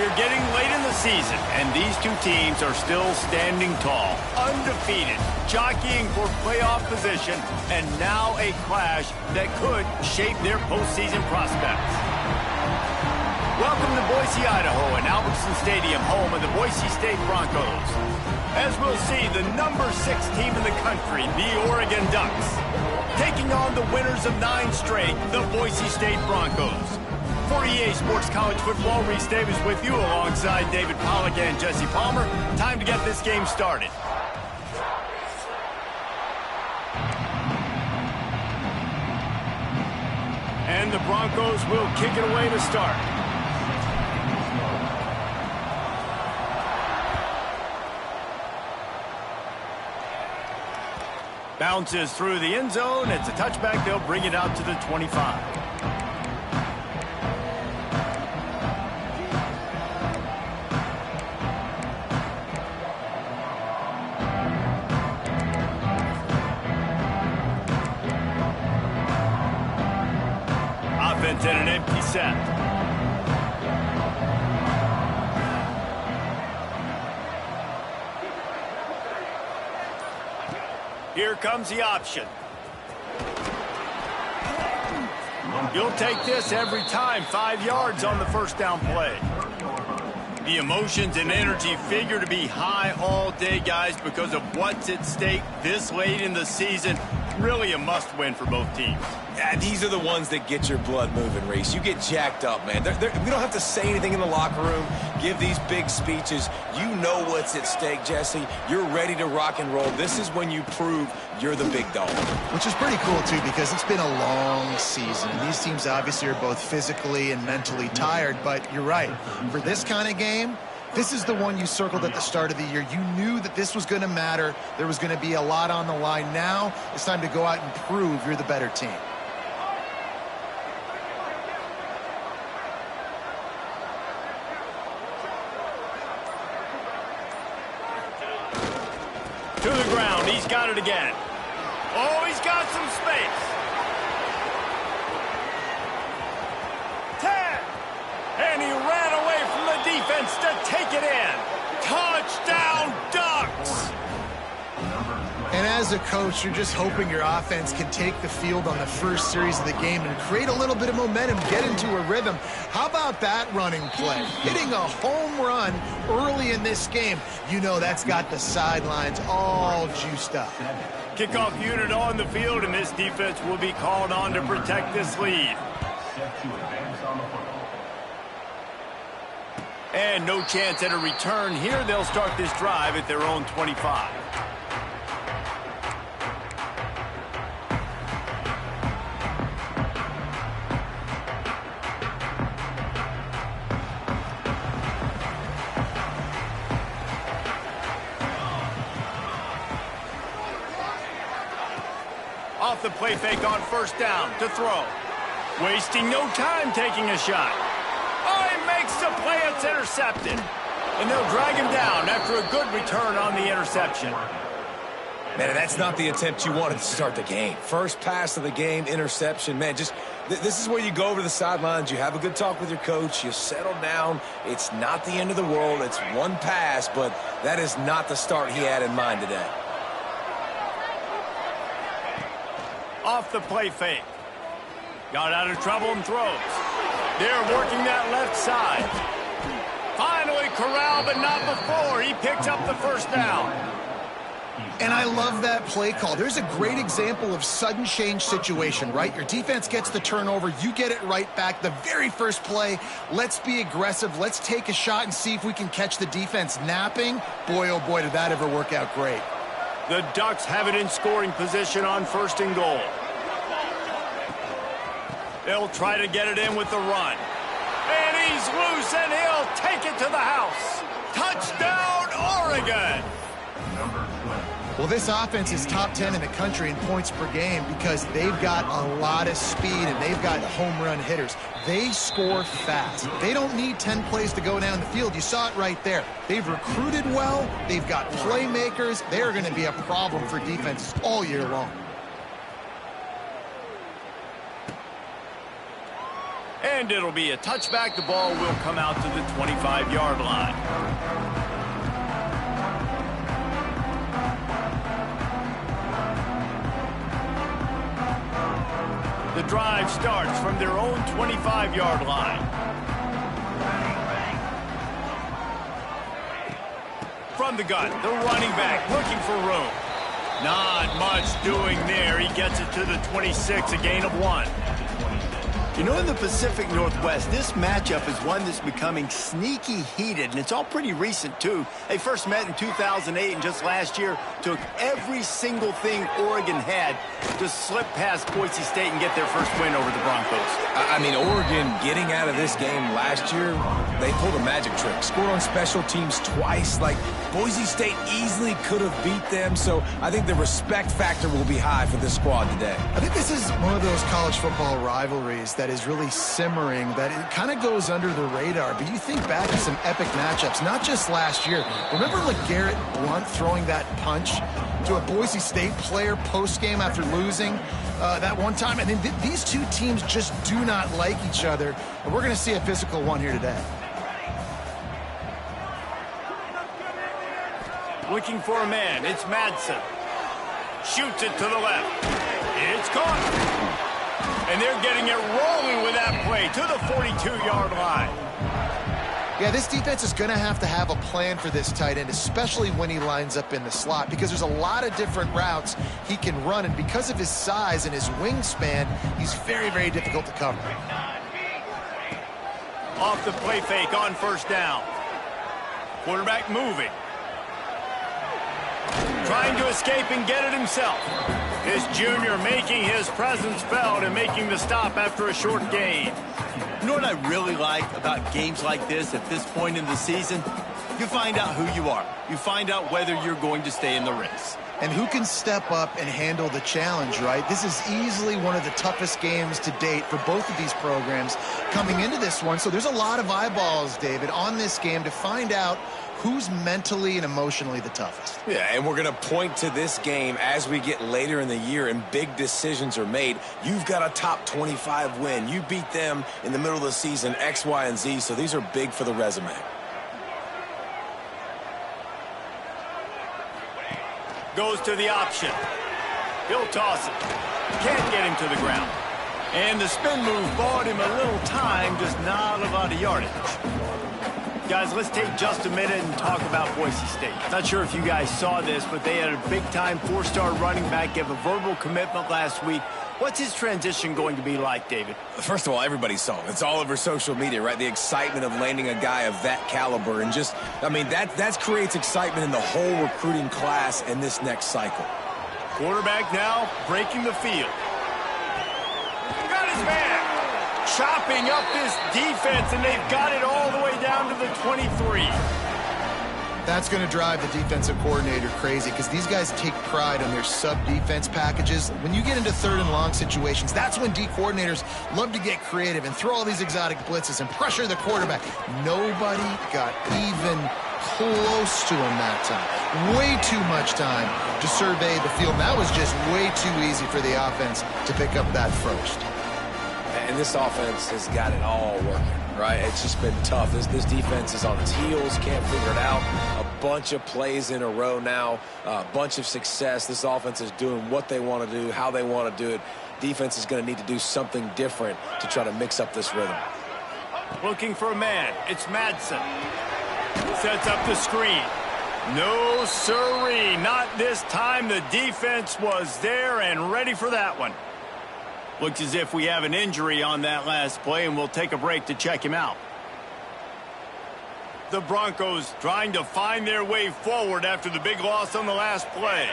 We're getting late in the season, and these two teams are still standing tall, undefeated, jockeying for playoff position, and now a clash that could shape their postseason prospects. Welcome to Boise, Idaho, and Albertson Stadium, home of the Boise State Broncos. As we'll see, the number 6 team in the country, the Oregon Ducks, taking on the winners of 9 straight, the Boise State Broncos. For EA Sports College Football, Reese Davis with you alongside David Pollack and Jesse Palmer. Time to get this game started. And the Broncos will kick it away to start. Bounces through the end zone. It's a touchback. They'll bring it out to the 25. Offense in an empty set. Here comes the option. You'll take this every time. 5 yards on the first down play. The emotions and energy figure to be high all day, guys, because of what's at stake this late in the season. Really a must-win for both teams. Yeah, these are the ones that get your blood moving, Reese. You get jacked up, man. We don't have to say anything in the locker room, give these big speeches. You know what's at stake, Jesse. You're ready to rock and roll. This is when you prove you're the big dog. Which is pretty cool, too, because it's been a long season. These teams obviously are both physically and mentally tired, but you're right. For this kind of game, this is the one you circled at the start of the year. You knew that this was going to matter. There was going to be a lot on the line. Now it's time to go out and prove you're the better team. To the ground. He's got it again. Oh, he's got some space. 10. And he ran away from the defense to take it in. Touchdown, Ducks! And as a coach, you're just hoping your offense can take the field on the first series of the game and create a little bit of momentum, get into a rhythm. How about that running play? Hitting a home run early in this game. You know that's got the sidelines all juiced up. Kickoff unit on the field, and this defense will be called on to protect this lead. And no chance at a return here. They'll start this drive at their own 25. Off the play fake on first down to throw. Wasting no time taking a shot. Oh, he makes the play. It's intercepted. And they'll drag him down after a good return on the interception. Man, that's not the attempt you wanted to start the game. First pass of the game, interception. Man, just this is where you go over the sidelines. You have a good talk with your coach. You settle down. It's not the end of the world. It's one pass, but that is not the start he had in mind today. Off the play fake. Got out of trouble and throws. They're working that left side. Finally corralled, but not before. He picked up the first down. And I love that play call. There's a great example of sudden change situation, right? Your defense gets the turnover. You get it right back. The very first play, let's be aggressive. Let's take a shot and see if we can catch the defense napping. Boy, oh boy, did that ever work out great. The Ducks have it in scoring position on first and goal. They'll try to get it in with the run. And he's loose, and he'll take it to the house. Touchdown, Oregon! Well, this offense is top 10 in the country in points per game because they've got a lot of speed and they've got home run hitters. They score fast. They don't need 10 plays to go down the field. You saw it right there. They've recruited well. They've got playmakers. They're going to be a problem for defenses all year long. And it'll be a touchback. The ball will come out to the 25-yard line. The drive starts from their own 25-yard line. From the gun, the running back looking for room. Not much doing there. He gets it to the 26, a gain of 1. You know, in the Pacific Northwest, this matchup is one that's becoming sneaky heated, and it's all pretty recent, too. They first met in 2008, and just last year took every single thing Oregon had to slip past Boise State and get their first win over the Broncos. I mean, Oregon getting out of this game last year, they pulled a magic trick. Scored on special teams twice. Like, Boise State easily could have beat them, so I think the respect factor will be high for this squad today. I think this is one of those college football rivalries that is really simmering, that it kind of goes under the radar. But you think back to some epic matchups, not just last year. Remember LeGarrette Blount throwing that punch to a Boise State player post-game after losing that one time? And then these two teams just do not like each other. And we're going to see a physical one here today. Looking for a man. It's Madsen. Shoots it to the left. It's caught. And they're getting it rolling with that play to the 42-yard line. Yeah, this defense is going to have a plan for this tight end, especially when he lines up in the slot, because there's a lot of different routes he can run, and because of his size and his wingspan, he's very, very difficult to cover. Off the play fake on first down. Quarterback moving. Trying to escape and get it himself. This junior making his presence felt and making the stop after a short gain. You know what I really like about games like this at this point in the season? You find out who you are. You find out whether you're going to stay in the race. And who can step up and handle the challenge, right? This is easily one of the toughest games to date for both of these programs coming into this one. So there's a lot of eyeballs, David, on this game to find out who's mentally and emotionally the toughest. Yeah, and we're going to point to this game as we get later in the year and big decisions are made. You've got a top 25 win. You beat them in the middle of the season, X, Y, and Z, so these are big for the resume. Goes to the option. He'll toss it. Can't get him to the ground. And the spin move bought him a little time, just not a lot of yardage. Guys, let's take just a minute and talk about Boise State. Not sure if you guys saw this, but they had a big-time four-star running back give a verbal commitment last week. What's his transition going to be like, David? First of all, everybody saw it. It's all over social media, right? The excitement of landing a guy of that caliber. And just, I mean, that creates excitement in the whole recruiting class in this next cycle. Quarterback now breaking the field. Got his man. Chopping up this defense, and they've got it all the way down to the 23. That's going to drive the defensive coordinator crazy because these guys take pride on their sub-defense packages. When you get into third and long situations, that's when D coordinators love to get creative and throw all these exotic blitzes and pressure the quarterback. Nobody got even close to him that time. Way too much time to survey the field. That was just way too easy for the offense to pick up that first. And this offense has got it all working, right? It's just been tough. This defense is on its heels, can't figure it out. A bunch of plays in a row now, a bunch of success. This offense is doing what they want to do, how they want to do it. Defense is going to need to do something different to try to mix up this rhythm. Looking for a man. It's Madsen. Sets up the screen. No siree, not this time. The defense was there and ready for that one. Looks as if we have an injury on that last play, and we'll take a break to check him out. The Broncos trying to find their way forward after the big loss on the last play.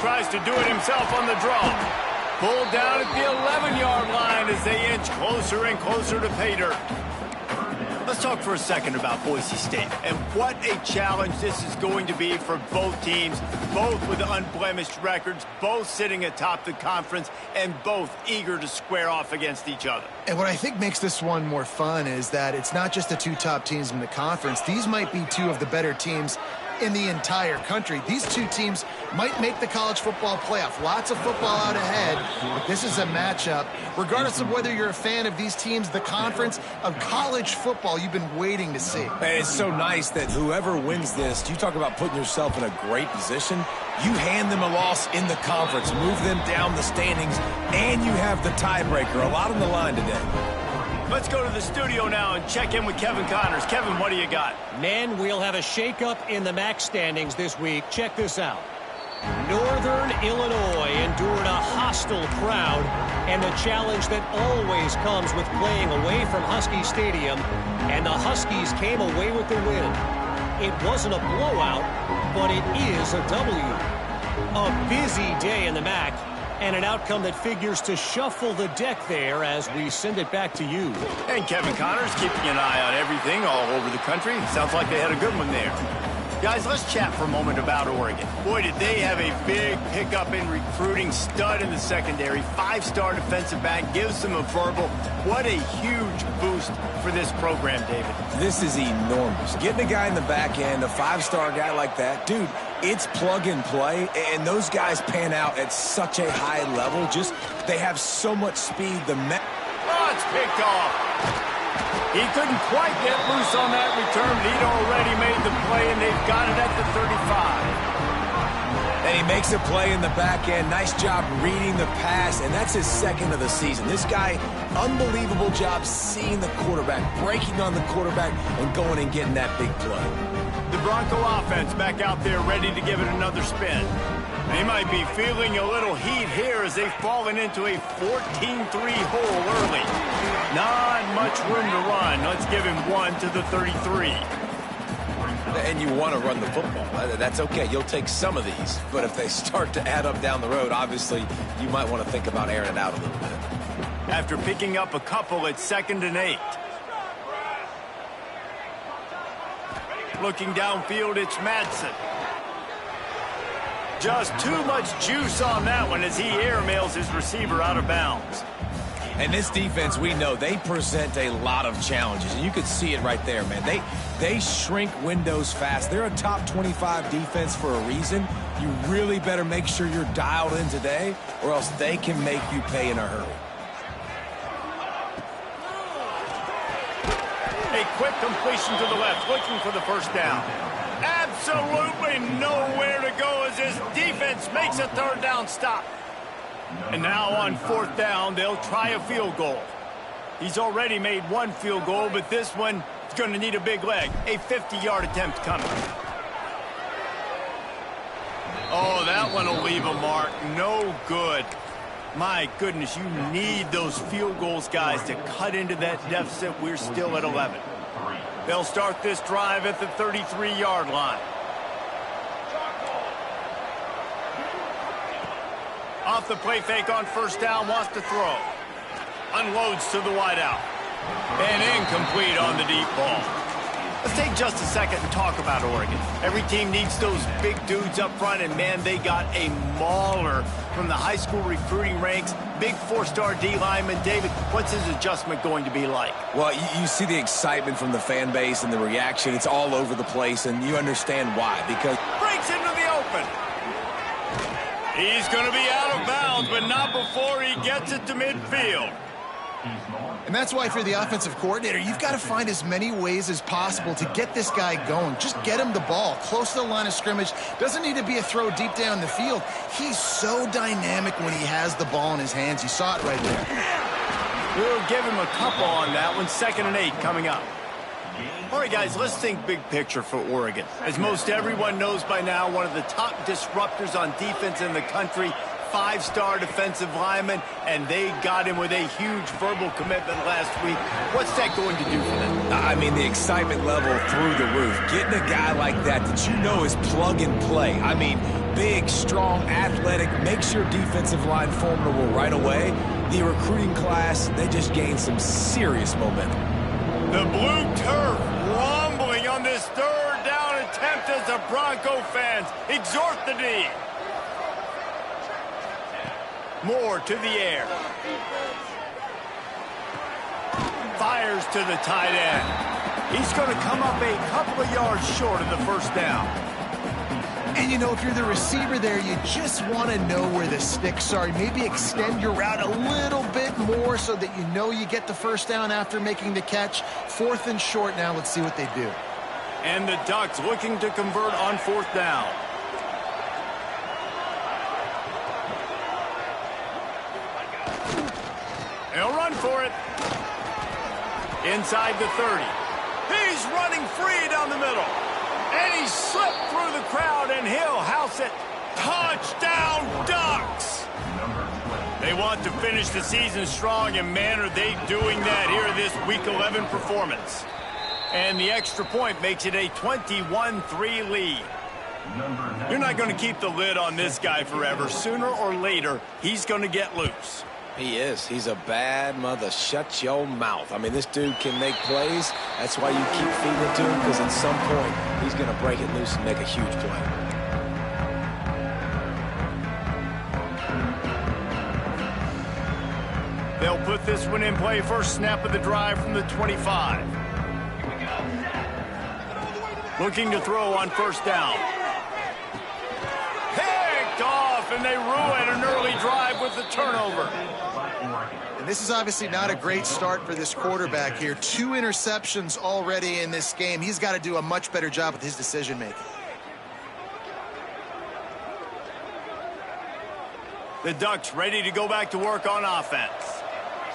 Tries to do it himself on the draw. Pulled down at the 11-yard line as they inch closer and closer to pay dirt. Let's talk for a second about Boise State and what a challenge this is going to be for both teams, both with unblemished records, both sitting atop the conference, and both eager to square off against each other. And what I think makes this one more fun is that it's not just the two top teams in the conference. These might be two of the better teams in the entire country. These two teams might make the college football playoff. Lots of football out ahead, but this is a matchup, regardless of whether you're a fan of these teams, the conference of college football you've been waiting to see. And it's so nice that whoever wins this, you talk about putting yourself in a great position, you hand them a loss in the conference, move them down the standings, and you have the tiebreaker. A lot on the line today. Let's go to the studio now and check in with Kevin Connors. Kevin, what do you got? Men, we'll have a shakeup in the MAC standings this week. Check this out. Northern Illinois endured a hostile crowd and the challenge that always comes with playing away from Husky Stadium, and the Huskies came away with the win. It wasn't a blowout, but it is a W. A busy day in the MAC, and an outcome that figures to shuffle the deck there as we send it back to you. And Kevin Connors keeping an eye on everything all over the country. Sounds like they had a good one there. Guys, let's chat for a moment about Oregon. Boy, did they have a big pickup in recruiting. Stud in the secondary. 5-star defensive back. Gives them a verbal. What a huge boost for this program, David. This is enormous. Getting a guy in the back end, a 5-star guy like that, dude, it's plug and play, and those guys pan out at such a high level. Just, they have so much speed. Oh, it's picked off. He couldn't quite get loose on that return. He'd already made the play, and they've got it at the 35. And he makes a play in the back end. Nice job reading the pass, and that's his second of the season. This guy, unbelievable job seeing the quarterback, breaking on the quarterback, and going and getting that big play. The Bronco offense back out there ready to give it another spin. They might be feeling a little heat here as they've fallen into a 14-3 hole early. Not much room to run. Let's give him one to the 33. And you want to run the football. That's okay. You'll take some of these. But if they start to add up down the road, obviously, you might want to think about airing it out a little bit. After picking up a couple at 2nd and 8. Looking downfield, it's Madsen. Just too much juice on that one as he airmails his receiver out of bounds. And this defense, we know, they present a lot of challenges. And you could see it right there, man. They shrink windows fast. They're a top 25 defense for a reason. You really better make sure you're dialed in today, or else they can make you pay in a hurry. A quick completion to the left, looking for the first down. Absolutely nowhere to go as this defense makes a 3rd down stop. And now on 4th down, they'll try a field goal. He's already made one field goal, but this one is going to need a big leg. A 50-yard attempt coming. Oh, that one will leave a mark. No good. My goodness, you need those field goals, guys, to cut into that deficit. We're still at 11. They'll start this drive at the 33-yard line. Off the play fake on 1st down, wants to throw. Unloads to the wideout. And incomplete on the deep ball. Let's take just a second and talk about Oregon. Every team needs those big dudes up front, and man, they got a mauler from the high school recruiting ranks. Big 4-star D lineman. David, what's his adjustment going to be like? Well, you see the excitement from the fan base and the reaction. It's all over the place, and you understand why. Because breaks into the open. He's going to be out of bounds, but not before he gets it to midfield. And that's why, if you're the offensive coordinator, you've got to find as many ways as possible to get this guy going. Just get him the ball close to the line of scrimmage. Doesn't need to be a throw deep down the field. He's so dynamic when he has the ball in his hands. You saw it right there. We'll give him a couple on that one. 2nd and 8 coming up. All right, guys, let's think big picture for Oregon. As most everyone knows by now, one of the top disruptors on defense in the country, 5-star defensive lineman, and they got him with a huge verbal commitment last week. What's that going to do for them? I mean, the excitement level through the roof. Getting a guy like that you know is plug and play. I mean, big, strong, athletic, makes your defensive line formidable right away. The recruiting class, they just gained some serious momentum. The blue turf rumbling on this 3rd down attempt as the Bronco fans exhort the D. Moore to the air. Fires to the tight end. He's going to come up a couple of yards short of the 1st down. And, you know, if you're the receiver there, you just want to know where the sticks are. Maybe extend your route a little bit more so that you know you get the first down after making the catch. 4th and short now. Let's see what they do. And the Ducks looking to convert on 4th down. They'll run for it. Inside the 30. He's running free down the middle. And he slipped through the crowd, and he'll house it. Touchdown, Ducks! They want to finish the season strong, and man, are they doing that here this Week 11 performance. And the extra point makes it a 21-3 lead. You're not going to keep the lid on this guy forever. Sooner or later, he's going to get loose. He is. He's a bad mother. Shut your mouth. I mean, this dude can make plays. That's why you keep feeding it to him, because at some point, he's going to break it loose and make a huge play. They'll put this one in play. First snap of the drive from the 25. Looking to throw on 1st down. Picked off, and they ruin an early drive with the turnover. And this is obviously not a great start for this quarterback here. 2 interceptions already in this game. He's got to do a much better job with his decision-making. The Ducks ready to go back to work on offense.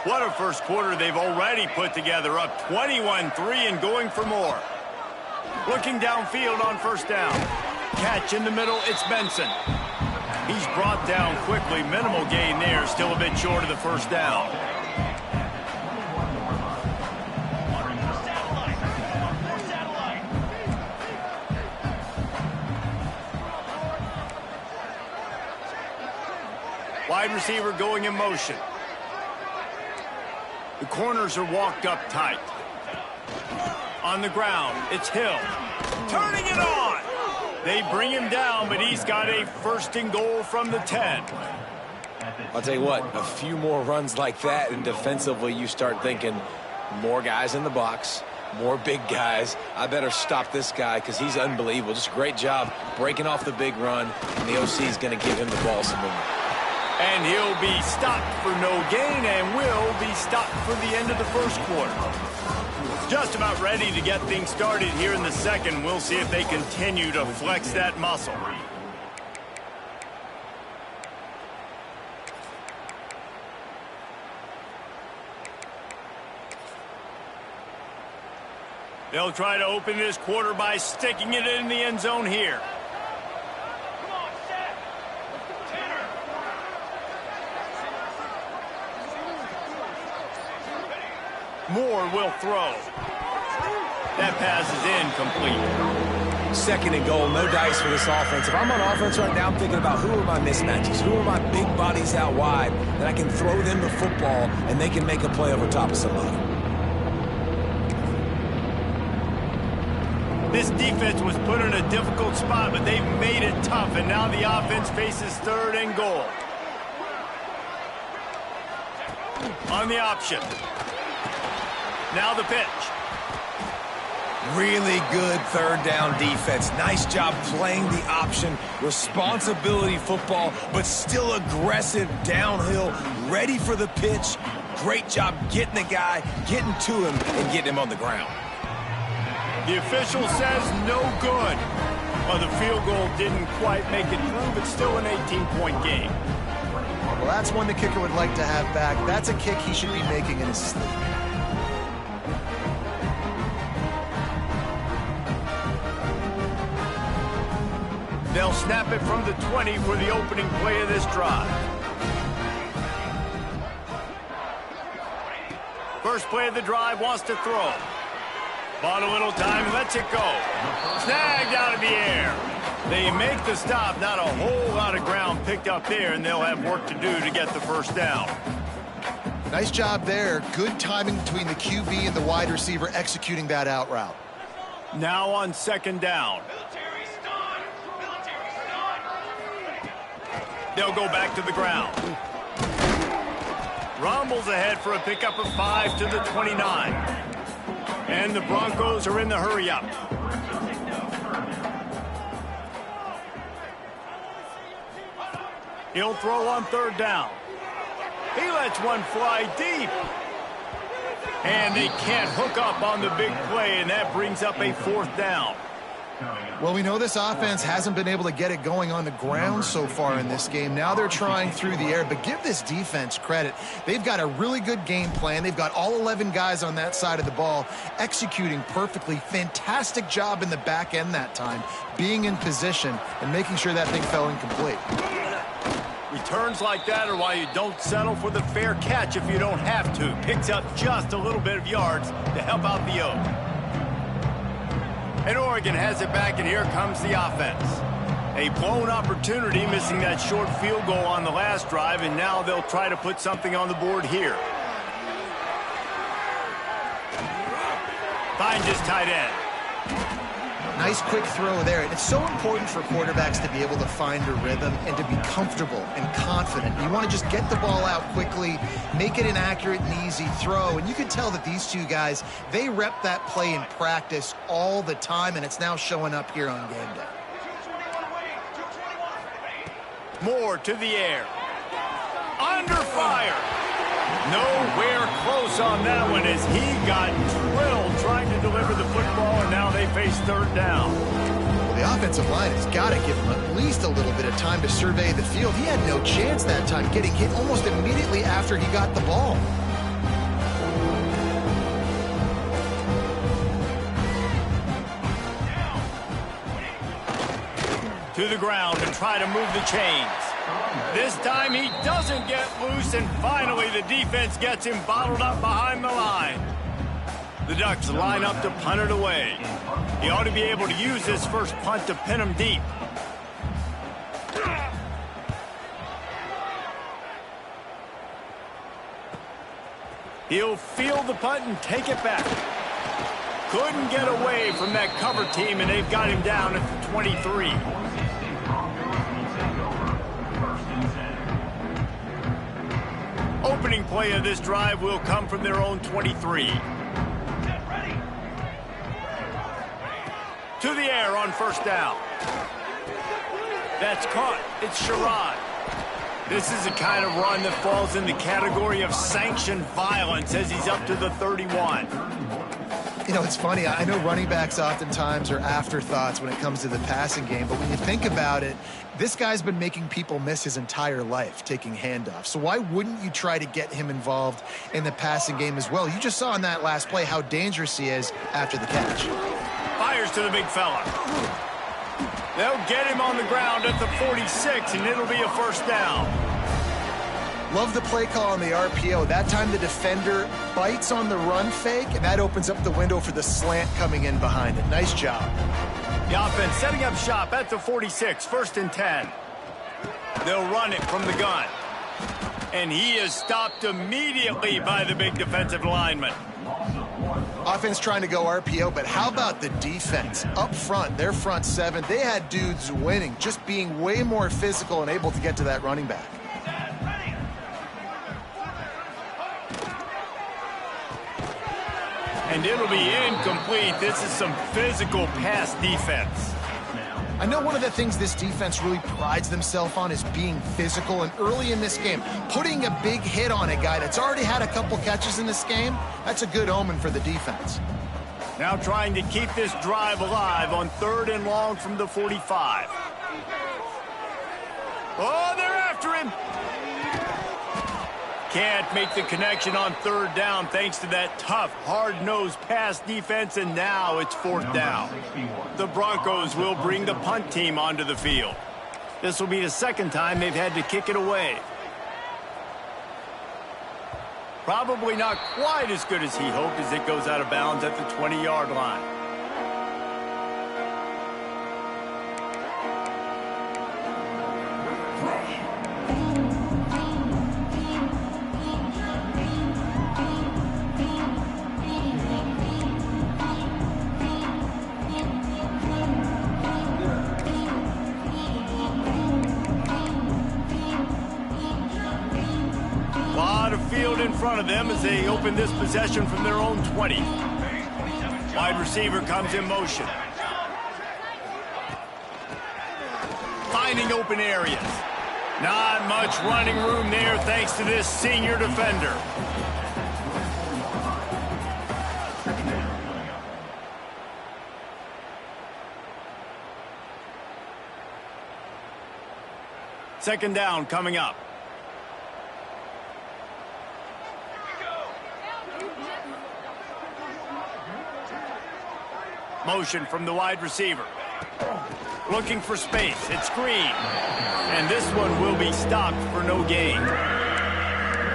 What a first quarter they've already put together, up 21-3 and going for more. Looking downfield on 1st down. Catch in the middle, it's Benson. He's brought down quickly. Minimal gain there, still a bit short of the 1st down. Wide receiver going in motion. The corners are walked up tight. On the ground, it's Hill. Turning it on! They bring him down, but he's got a 1st and goal from the 10. I'll tell you what, a few more runs like that, and defensively you start thinking more guys in the box, more big guys. I better stop this guy because he's unbelievable. Just a great job breaking off the big run, and the OC is going to give him the ball some movement. And he'll be stopped for no gain and will be stopped for the end of the 1st quarter. Just about ready to get things started here in the 2nd. We'll see if they continue to flex that muscle. They'll try to open this quarter by sticking it in the end zone here. Moore will throw. That pass is incomplete. 2nd and goal, no dice for this offense. If I'm on offense right now, I'm thinking about who are my mismatches, who are my big bodies out wide that I can throw them the football and they can make a play over top of somebody. This defense was put in a difficult spot, but they've made it tough, and now the offense faces 3rd and goal. On the option. Now the pitch. Really good 3rd down defense. Nice job playing the option. Responsibility football, but still aggressive downhill, ready for the pitch. Great job getting the guy, getting to him, and getting him on the ground. The official says no good. Well, the field goal didn't quite make it through, but still an 18-point game. Well, that's one the kicker would like to have back. That's a kick he should be making in his sleep. They'll snap it from the 20 for the opening play of this drive. First play of the drive, wants to throw. Bought a little time, lets it go. Snagged out of the air. They make the stop, not a whole lot of ground picked up there, and they'll have work to do to get the 1st down. Nice job there. Good timing between the QB and the wide receiver executing that out route. Now on 2nd down. They'll go back to the ground. Rumbles ahead for a pickup of 5 to the 29. And the Broncos are in the hurry-up. He'll throw on third down. He lets one fly deep. And they can't hook up on the big play, and that brings up a fourth down. Well, we know this offense hasn't been able to get it going on the ground so far in this game. Now they're trying through the air, but give this defense credit. They've got a really good game plan. They've got all 11 guys on that side of the ball executing perfectly. Fantastic job in the back end that time, being in position and making sure that thing fell incomplete. Returns like that are why you don't settle for the fair catch if you don't have to. Picks up just a little bit of yards to help out the Oak. And Oregon has it back, and here comes the offense. A blown opportunity, missing that short field goal on the last drive, and now they'll try to put something on the board here. Finds his tight end. Nice quick throw there. It's so important for quarterbacks to be able to find a rhythm and to be comfortable and confident. You want to just get the ball out quickly, make it an accurate and easy throw. And you can tell that these two guys, they rep that play in practice all the time, and it's now showing up here on game day. Moore to the air. Under fire. Nowhere close on that one as he got drilled trying to deliver the football, and now they face third down. Well, the offensive line has got to give him at least a little bit of time to survey the field. He had no chance that time, getting hit almost immediately after he got the ball. To the ground and try to move the chains. This time he doesn't get loose, and finally the defense gets him bottled up behind the line. The Ducks line up to punt it away. He ought to be able to use this first punt to pin him deep. He'll field the punt and take it back. Couldn't get away from that cover team, and they've got him down at the 23. Opening play of this drive will come from their own 23. To the air on first down. That's caught. It's Sherrod. This is the kind of run that falls in the category of sanctioned violence as he's up to the 31. You know, it's funny. I know running backs oftentimes are afterthoughts when it comes to the passing game, but when you think about it, this guy's been making people miss his entire life taking handoffs. So why wouldn't you try to get him involved in the passing game as well? You just saw in that last play how dangerous he is after the catch. Fires to the big fella. They'll get him on the ground at the 46, and it'll be a first down. Love the play call on the RPO. That time the defender bites on the run fake, and that opens up the window for the slant coming in behind it. Nice job. The offense setting up shop at the 46, first and 10. They'll run it from the gun. And he is stopped immediately by the big defensive lineman. Offense trying to go RPO, but how about the defense? Up front, their front seven, they had dudes winning, just being way more physical and able to get to that running back. And it'll be incomplete. This is some physical pass defense. I know one of the things this defense really prides themselves on is being physical, and early in this game, putting a big hit on a guy that's already had a couple catches in this game, that's a good omen for the defense. Now trying to keep this drive alive on third and long from the 45. Oh, they're after him. Can't make the connection on third down thanks to that tough, hard-nosed pass defense, and now it's fourth down. The Broncos will bring the punt team onto the field. This will be the second time they've had to kick it away. Probably not quite as good as he hoped as it goes out of bounds at the 20-yard line. In front of them as they open this possession from their own 20. Wide receiver comes in motion. Finding open areas. Not much running room there thanks to this senior defender. Second down coming up. Motion from the wide receiver. Looking for space. It's screen. And this one will be stopped for no gain.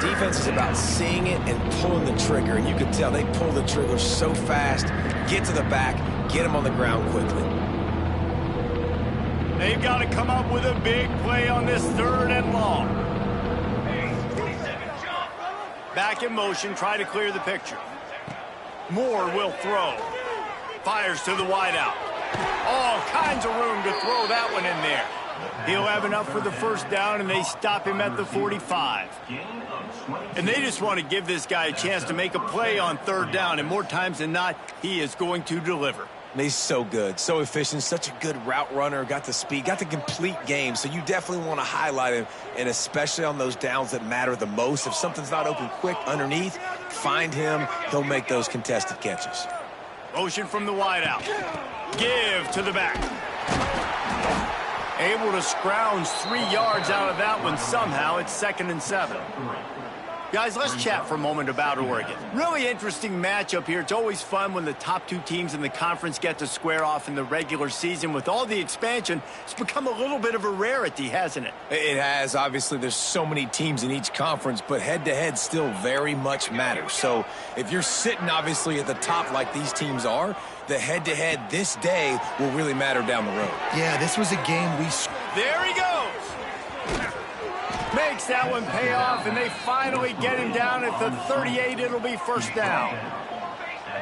Defense is about seeing it and pulling the trigger. And you can tell they pull the trigger so fast. Get to the back. Get him on the ground quickly. They've got to come up with a big play on this 3rd and long. Back in motion. Try to clear the picture. Moore will throw. Fires to the wideout. All kinds of room to throw that one in there. He'll have enough for the first down, and they stop him at the 45. And they just want to give this guy a chance to make a play on 3rd down, and more times than not, he is going to deliver. He's so good, so efficient, such a good route runner, got the speed, got the complete game, so you definitely want to highlight him, and especially on those downs that matter the most. If something's not open quick underneath, find him, he'll make those contested catches. Motion from the wideout. Give to the back. Able to scrounge 3 yards out of that one somehow. It's 2nd and 7. Guys, let's chat for a moment about Oregon. Really interesting matchup here. It's always fun when the top 2 teams in the conference get to square off in the regular season. With all the expansion, it's become a little bit of a rarity, hasn't it? It has. Obviously, there's so many teams in each conference, but head-to-head still very much matters. So if you're sitting, obviously, at the top like these teams are, the head-to-head this day will really matter down the road. Yeah, this was a game we... There he goes! Makes that one pay off, and they finally get him down at the 38. It'll be first down.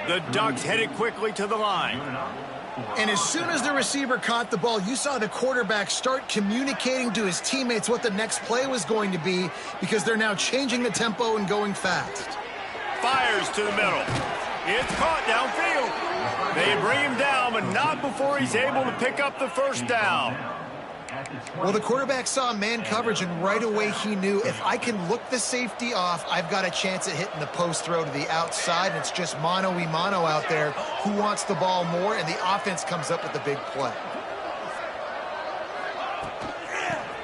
The Ducks headed quickly to the line. And as soon as the receiver caught the ball, you saw the quarterback start communicating to his teammates what the next play was going to be, because they're now changing the tempo and going fast. Fires to the middle. It's caught downfield. They bring him down, but not before he's able to pick up the first down. Well, the quarterback saw man coverage, and right away he knew, if I can look the safety off, I've got a chance at hitting the post throw to the outside, and it's just mano-y-mano out there. Who wants the ball more? And the offense comes up with the big play.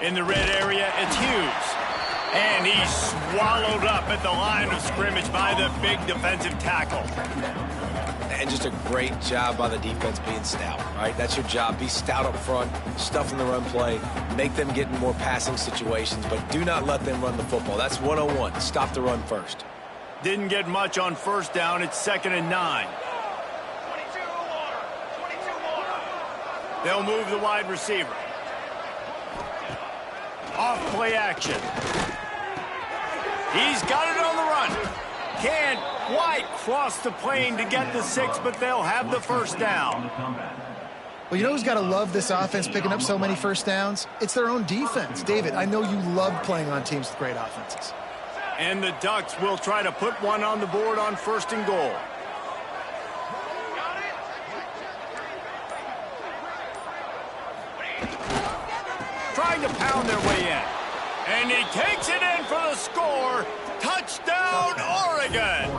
In the red area, it's Hughes. And he's swallowed up at the line of scrimmage by the big defensive tackle. And just a great job by the defense being stout, right? That's your job. Be stout up front, stuff in the run play, make them get in more passing situations, but do not let them run the football. That's 101. Stop the run first. Didn't get much on first down. It's 2nd and 9. They'll move the wide receiver. Off play action. He's got it on the run. Can't quite cross the plane to get the 6, but they'll have the first down. Well, you know who's got to love this offense picking up so many first downs? It's their own defense. David, I know you love playing on teams with great offenses. And the Ducks will try to put one on the board on 1st and goal. Trying to pound their way in. And he takes it in for the score. Touchdown, Oregon!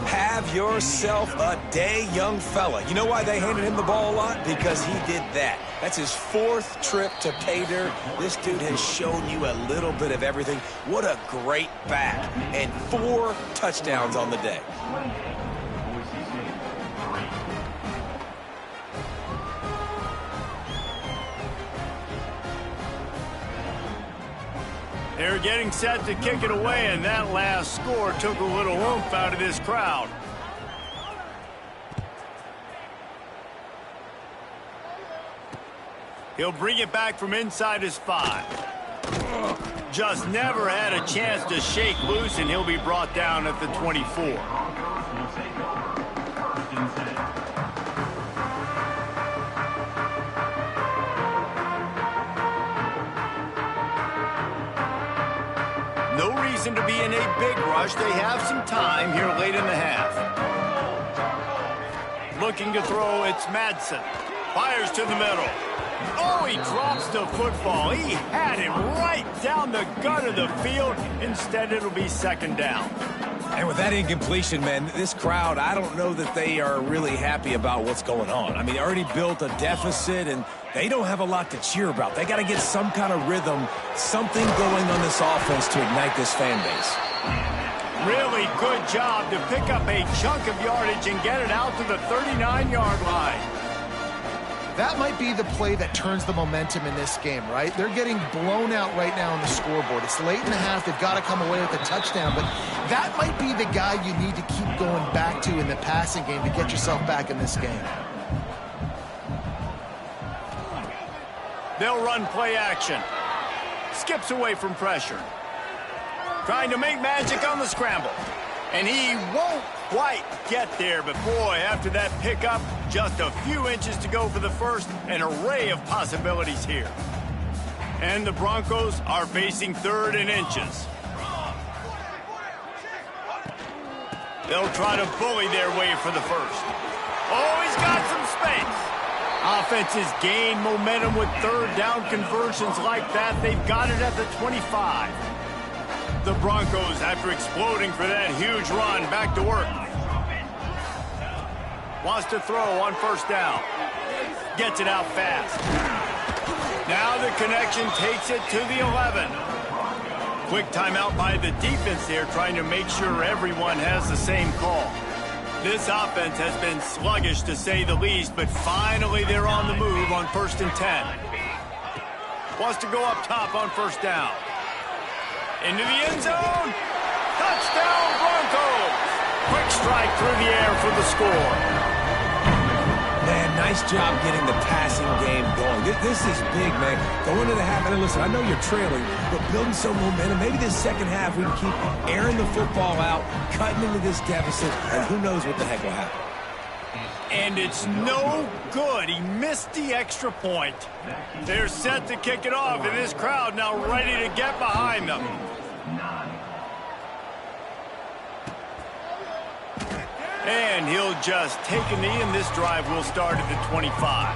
Have yourself a day, young fella. You know why they handed him the ball a lot? Because he did that. That's his 4th trip to pay dirt. This dude has shown you a little bit of everything. What a great back. And 4 touchdowns on the day. They're getting set to kick it away, and that last score took a little oomph out of this crowd. He'll bring it back from inside his 5. Just never had a chance to shake loose, and he'll be brought down at the 24. No reason to be in a big rush. They have some time here late in the half. Looking to throw, it's Madsen. Fires to the middle. Oh, he drops the football. He had it right down the gut of the field. Instead, it'll be second down. And with that incompletion, man, this crowd, I don't know that they are really happy about what's going on. I mean, they already built a deficit, and they don't have a lot to cheer about. They got to get some kind of rhythm, something going on this offense to ignite this fan base. Really good job to pick up a chunk of yardage and get it out to the 39-yard line. That might be the play that turns the momentum in this game, right? They're getting blown out right now on the scoreboard. It's late in the half. They've got to come away with a touchdown, but that might be the guy you need to keep going back to in the passing game to get yourself back in this game. They'll run play action. Skips away from pressure. Trying to make magic on the scramble. And he won't quite get there, but boy, after that pickup, just a few inches to go for the first, an array of possibilities here. And the Broncos are facing 3rd and inches. They'll try to bully their way for the first. Oh, he's got some space. Offenses gain momentum with 3rd down conversions like that. They've got it at the 25. The Broncos, after exploding for that huge run, back to work. Wants to throw on first down. Gets it out fast. Now the connection takes it to the 11. Quick timeout by the defense there, trying to make sure everyone has the same call. This offense has been sluggish, to say the least, but finally they're on the move on 1st and 10. Wants to go up top on first down. Into the end zone. Touchdown, Broncos. Quick strike through the air for the score. Man, nice job getting the passing game going. This is big, man. Going into the half, and listen, I know you're trailing, but building some momentum. Maybe this second half we can keep airing the football out, cutting into this deficit, and who knows what the heck will happen. And it's no good. He missed the extra point. They're set to kick it off, and this crowd now ready to get behind them. And he'll just take a knee, and this drive will start at the 25.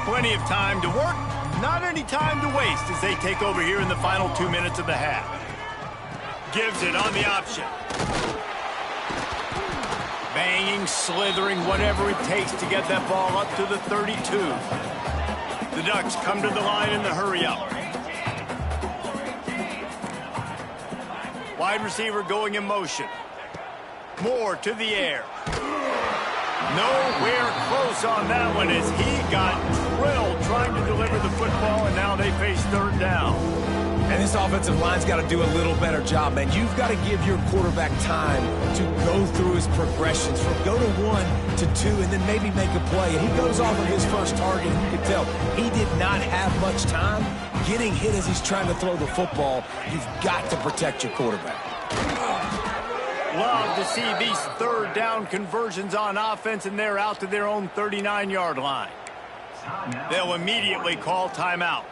Plenty of time to work, not any time to waste as they take over here in the final 2 minutes of the half. Gives it on the option. Banging, slithering, whatever it takes to get that ball up to the 32. The Ducks come to the line in the hurry-up. Wide receiver going in motion. Moore to the air. Nowhere close on that one as he got drilled trying to deliver the football, and now they face 3rd down. And this offensive line's got to do a little better job, man. You've got to give your quarterback time to go through his progressions from go to 1 to 2 and then maybe make a play. And he goes off of his first target, and you can tell he did not have much time getting hit as he's trying to throw the football. You've got to protect your quarterback. Love to see these 3rd down conversions on offense, and they're out to their own 39-yard line. They'll immediately call timeout.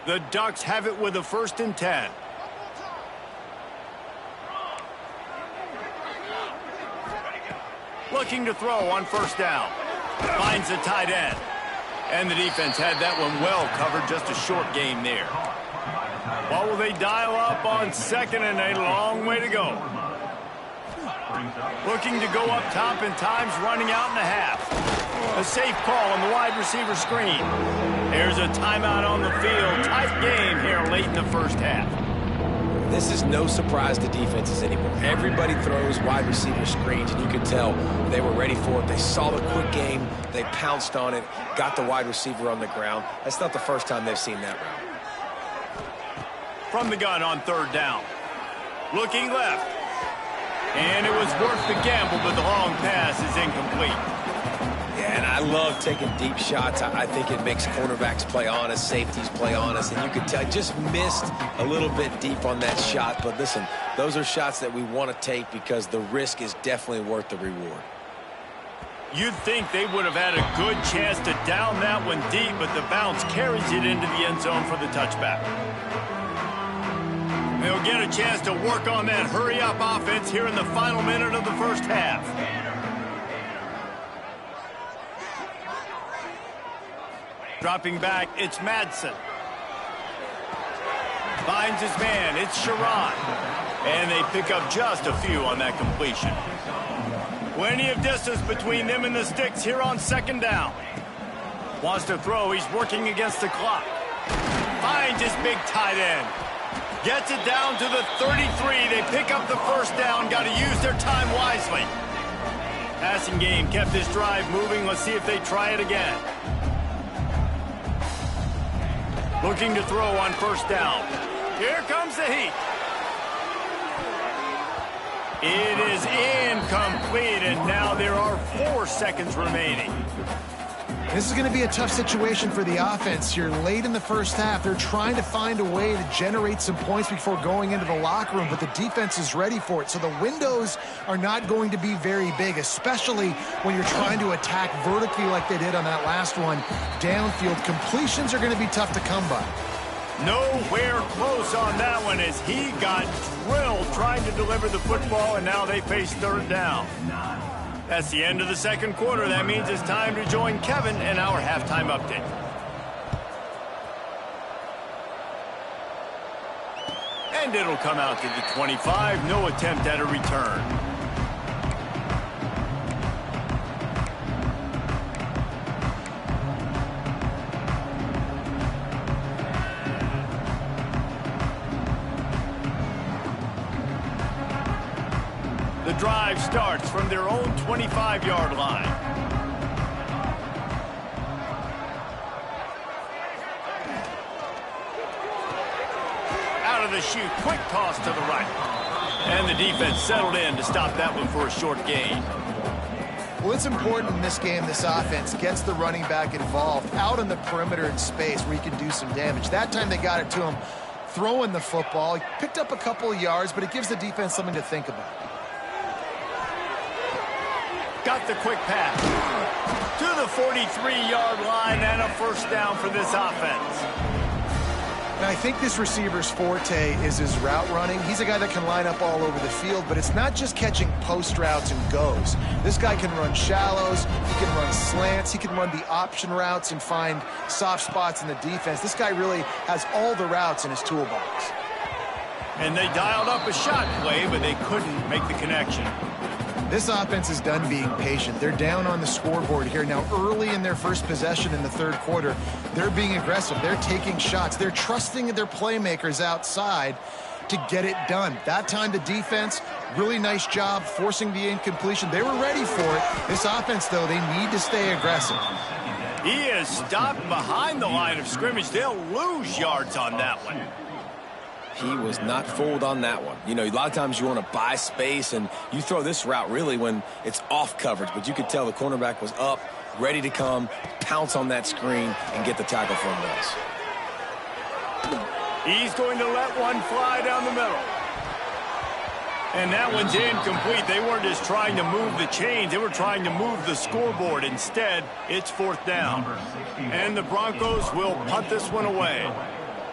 The Ducks have it with a 1st and 10. Looking to throw on first down. Finds the tight end. And the defense had that one well covered, just a short game there. What will they dial up on 2nd and a long way to go? Looking to go up top, and time's running out in the half. A safe call on the wide receiver screen. There's a timeout on the field. Tight game here late in the first half. This is no surprise to defenses anymore. Everybody throws wide receiver screens, and you can tell they were ready for it. They saw the quick game. They pounced on it, got the wide receiver on the ground. That's not the first time they've seen that route. From the gun on 3rd down. Looking left. And it was worth the gamble, but the long pass is incomplete. Yeah, and I love taking deep shots. I think it makes cornerbacks play honest, safeties play honest, and you can tell just missed a little bit deep on that shot. But listen, those are shots that we want to take because the risk is definitely worth the reward. You'd think they would have had a good chance to down that one deep, but the bounce carries it into the end zone for the touchback. They'll get a chance to work on that hurry-up offense here in the final minute of the first half. Dropping back, it's Madsen. Finds his man, it's Sharon. And they pick up just a few on that completion. Plenty of distance between them and the sticks here on second down. Wants to throw, he's working against the clock. Finds his big tight end. Gets it down to the 33. They pick up the first down, got to use their time wisely. Passing game kept this drive moving. Let's see if they try it again. Looking to throw on first down. Here comes the heat. It is incomplete, and now there are 4 seconds remaining. This is going to be a tough situation for the offense here. Late in the first half, they're trying to find a way to generate some points before going into the locker room, but the defense is ready for it. So the windows are not going to be very big, especially when you're trying to attack vertically like they did on that last one. Downfield completions are going to be tough to come by. Nowhere close on that one as he got drilled trying to deliver the football, and now they face third down. That's the end of the second quarter. That means it's time to join Kevin in our halftime update. And it'll come out to the 25. No attempt at a return. The drive starts from their own 25-yard line. Out of the chute, quick toss to the right. And the defense settled in to stop that one for a short gain. Well, it's important in this game, this offense gets the running back involved out on the perimeter in space where he can do some damage. That time they got it to him throwing the football. He picked up a couple of yards, but it gives the defense something to think about. Got the quick pass to the 43-yard line and a first down for this offense. Now, I think this receiver's forte is his route running. He's a guy that can line up all over the field, but it's not just catching post routes and goes. This guy can run shallows, he can run slants, he can run the option routes and find soft spots in the defense. This guy really has all the routes in his toolbox. And they dialed up a shot play, but they couldn't make the connection. This offense is done being patient. They're down on the scoreboard here. Now, early in their first possession in the third quarter, they're being aggressive. They're taking shots. They're trusting their playmakers outside to get it done. That time, the defense, really nice job forcing the incompletion. They were ready for it. This offense, though, they need to stay aggressive. He is stopped behind the line of scrimmage. They'll lose yards on that one. He was not fooled on that one. You know, a lot of times you want to buy space, and you throw this route really when it's off coverage. But you could tell the cornerback was up, ready to come, pounce on that screen, and get the tackle from us. He's going to let one fly down the middle. And that one's incomplete. They weren't just trying to move the chains. They were trying to move the scoreboard. Instead, it's fourth down. And the Broncos will punt this one away.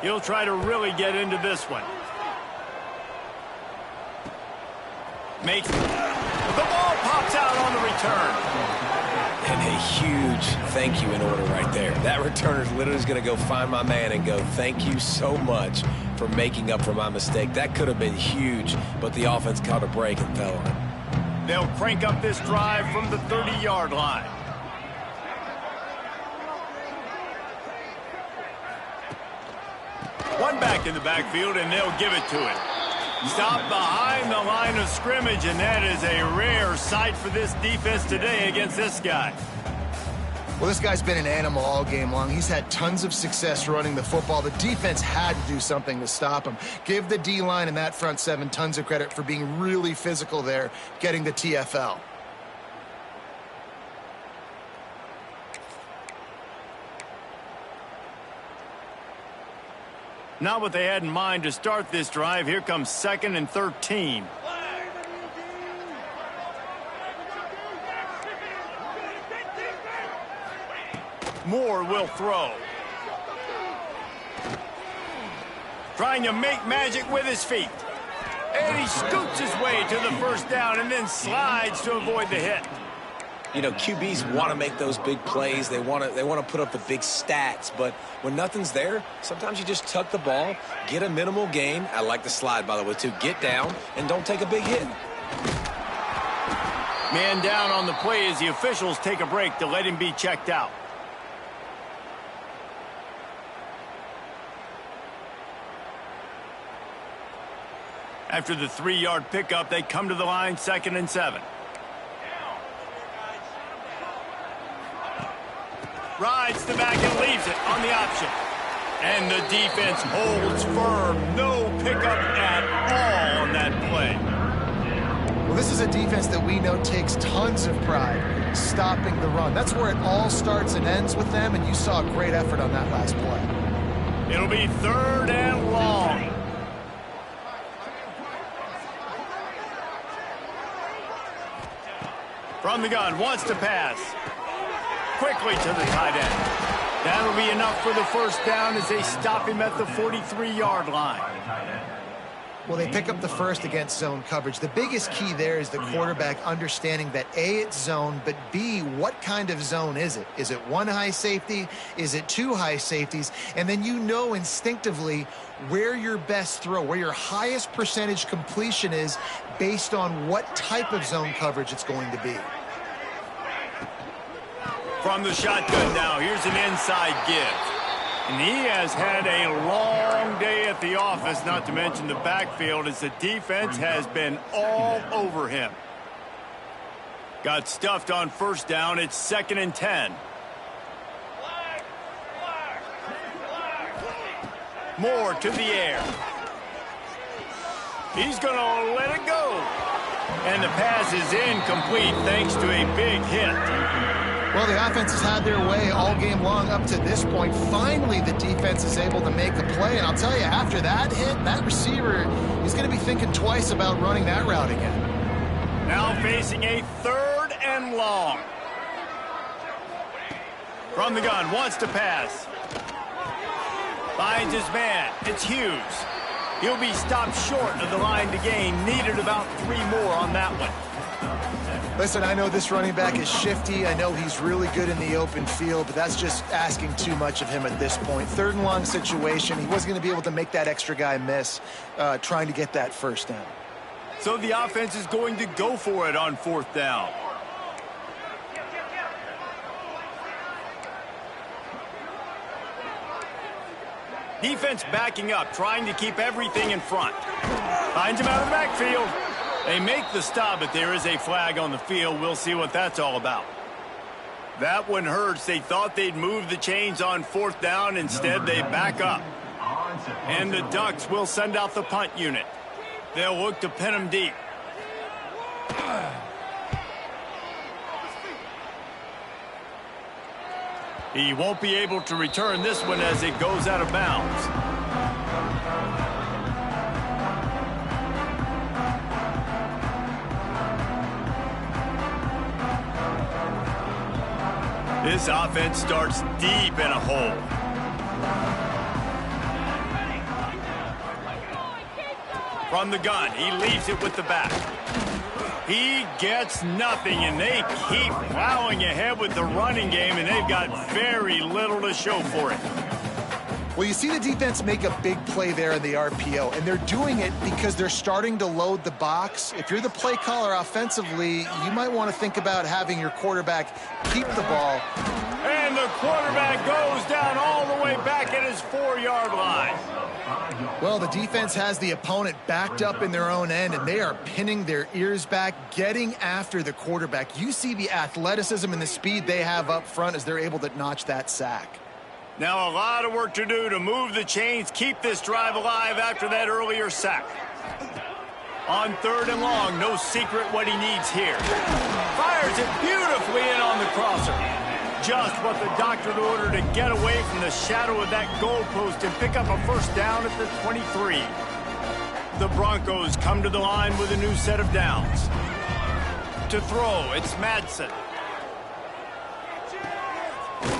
He'll try to really get into this one. Makes the ball pops out on the return. And a huge thank you in order right there. That returner literally is going to go find my man and go, thank you so much for making up for my mistake. That could have been huge, but the offense caught a break and fell on it. They'll crank up this drive from the 30-yard line. One back in the backfield, and they'll give it to it. Stop behind the line of scrimmage, and that is a rare sight for this defense today against this guy. Well, this guy's been an animal all game long. He's had tons of success running the football. The defense had to do something to stop him. Give the D-line and that front seven tons of credit for being really physical there, getting the TFL. Not what they had in mind to start this drive. Here comes 2nd and 13. Moore will throw. Trying to make magic with his feet. And he scoots his way to the first down and then slides to avoid the hit. You know, QBs want to make those big plays. They want to put up the big stats. But when nothing's there, sometimes you just tuck the ball, get a minimal gain. I like the slide, by the way, too. Get down and don't take a big hit. Man down on the play as the officials take a break to let him be checked out. After the 3-yard pickup, they come to the line, 2nd and 7. Rides the back and leaves it on the option. And the defense holds firm. No pickup at all on that play. Well, this is a defense that we know takes tons of pride stopping the run. That's where it all starts and ends with them, and you saw a great effort on that last play. It'll be 3rd and long. From the gun, wants to pass. Quickly to the tight end. That'll be enough for the first down as they stop him at the 43-yard line. Well, they pick up the first against zone coverage. The biggest key there is the quarterback understanding that A, it's zone, but B, what kind of zone is it? Is it 1 high safety? Is it 2 high safeties? And then you know instinctively where your best throw, where your highest percentage completion is based on what type of zone coverage it's going to be. From the shotgun now, here's an inside give. And he has had a long day at the office, not to mention the backfield, as the defense has been all over him. Got stuffed on first down. It's 2nd and 10. Moore to the air. He's going to let it go. And the pass is incomplete thanks to a big hit. Well, the offense has had their way all game long up to this point. Finally, the defense is able to make a play. And I'll tell you, after that hit, that receiver is going to be thinking twice about running that route again. Now facing a 3rd and long. From the gun, wants to pass. Finds his man. It's Hughes. He'll be stopped short of the line to gain. Needed about 3 more on that one. Listen, I know this running back is shifty. I know he's really good in the open field, but that's just asking too much of him at this point. 3rd and long situation. He wasn't going to be able to make that extra guy miss trying to get that first down. So the offense is going to go for it on 4th down. Defense backing up, trying to keep everything in front. Finds him out of the backfield. They make the stop, but there is a flag on the field. We'll see what that's all about. That one hurts. They thought they'd move the chains on 4th down. Instead, they back up. And the Ducks will send out the punt unit. They'll look to pin them deep. He won't be able to return this one as it goes out of bounds. This offense starts deep in a hole. From the gun, he leaves it with the back. He gets nothing, and they keep plowing ahead with the running game, and they've got very little to show for it. Well, you see the defense make a big play there in the RPO, and they're doing it because they're starting to load the box. If you're the play caller offensively, you might want to think about having your quarterback keep the ball. And the quarterback goes down all the way back at his 4-yard line. Well, the defense has the opponent backed up in their own end, and they are pinning their ears back, getting after the quarterback. You see the athleticism and the speed they have up front as they're able to notch that sack. Now a lot of work to do to move the chains, keep this drive alive after that earlier sack. On 3rd and long, no secret what he needs here. Fires it beautifully in on the crosser. Just what the doctor ordered to get away from the shadow of that goalpost and pick up a first down at the 23. The Broncos come to the line with a new set of downs. To throw, it's Madsen.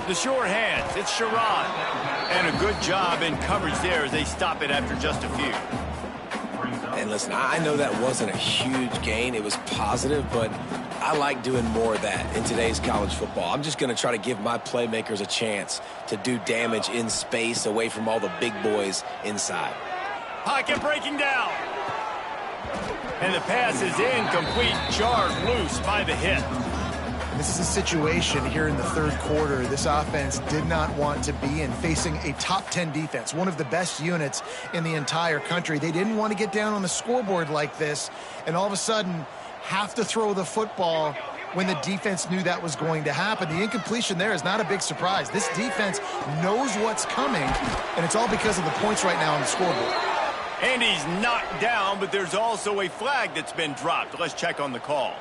The sure hands, it's Sherrod. And a good job in coverage there as they stop it after just a few. And listen, I know that wasn't a huge gain. It was positive, but I like doing more of that in today's college football. I'm just going to try to give my playmakers a chance to do damage in space away from all the big boys inside. Pocket breaking down. And the pass is incomplete, jarred loose by the hit. This is a situation here in the third quarter this offense did not want to be in, facing a top 10 defense, one of the best units in the entire country. They didn't want to get down on the scoreboard like this and all of a sudden have to throw the football when the defense knew that was going to happen. The incompletion there is not a big surprise. This defense knows what's coming, and it's all because of the points right now on the scoreboard. And he's knocked down, but there's also a flag that's been dropped. Let's check on the call.